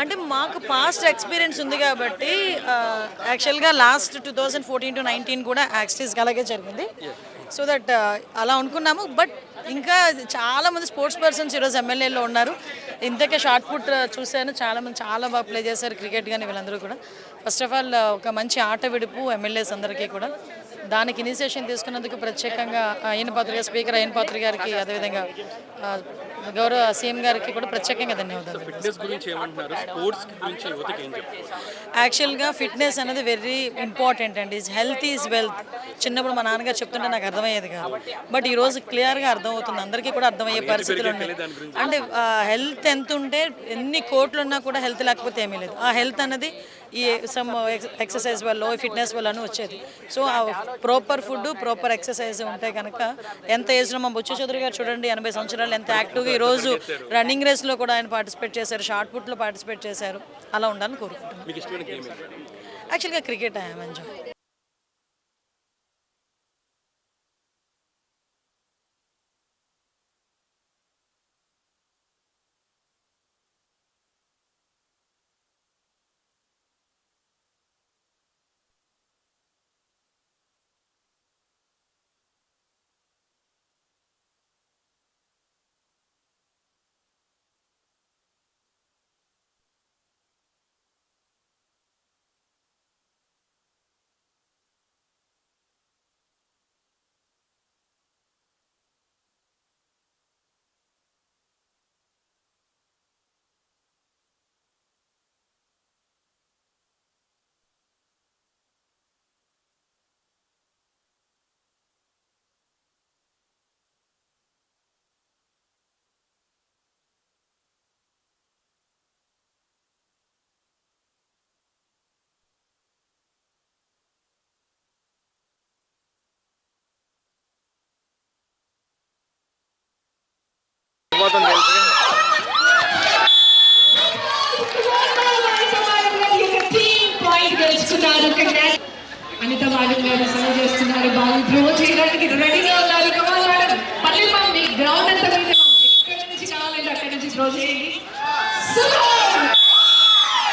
అంటే మాకు past experience ఉంది కాబట్టి యాక్చువల్గా లాస్ట్ 2014-19 కూడా యాక్సిడెంట్స్ అలాగే జరిగింది. సో దట్ అలా అనుకున్నాము. బట్ ఇంకా చాలామంది స్పోర్ట్స్ పర్సన్స్ ఈరోజు ఎమ్మెల్యేలో ఉన్నారు. ఇంతకే షార్ట్ పుట్ చూశాను, చాలామంది చాలా బాగా ప్లే చేశారు క్రికెట్ కానీ వీళ్ళందరూ కూడా. ఫస్ట్ ఆఫ్ ఆల్ ఒక మంచి ఆట విడుపు ఎమ్మెల్యేస్ అందరికీ కూడా. దానికి ఇనిషియేషన్ తీసుకున్నందుకు ప్రత్యేకంగా స్పీకర్ అయ్యన్ పాత్ర గారికి, అదేవిధంగా గౌరవ సీఎం గారికి కూడా ప్రత్యేకంగా ధన్యవాదాలు. యాక్చువల్గా ఫిట్నెస్ అనేది వెరీ ఇంపార్టెంట్ అండి. Health is wealth. చిన్నప్పుడు మా నాన్నగారు చెప్తుంటే నాకు అర్థమయ్యేది కాదు. బట్ ఈరోజు క్లియర్గా అర్థమవుతుంది, అందరికీ కూడా అర్థమయ్యే పరిస్థితులు ఉన్నాయి. అంటే హెల్త్ ఎంత ఉంటే ఎన్ని కోట్లు ఉన్నా కూడా హెల్త్ లేకపోతే ఏమీ లేదు. ఆ హెల్త్ అనేది ఈ సమ్ ఎక్సర్సైజ్ వల్ల, ఫిట్నెస్ వల్ల వచ్చేది. సో ఆ ప్రాపర్ ఫుడ్, ప్రాపర్ ఎక్సర్సైజ్ ఉంటే కనుక ఎంత ఏజ్లో మా బొచ్చు చౌదరి గారు చూడండి, 80 సంవత్సరాలు ఎంత యాక్టివ్గా ఈరోజు రన్నింగ్ రేస్లో కూడా ఆయన పార్టిసిపేట్ చేశారు, షార్ట్ పుట్లో పార్టిసిపేట్ చేశారు. అలా ఉండాలని కోరుకుంటున్నాను. యాక్చువల్గా cricket I am enjoy. Anitha వాళ్ళు సర్వ్ చేస్తున్నారు. బాల్ థ్రో చేయడానికి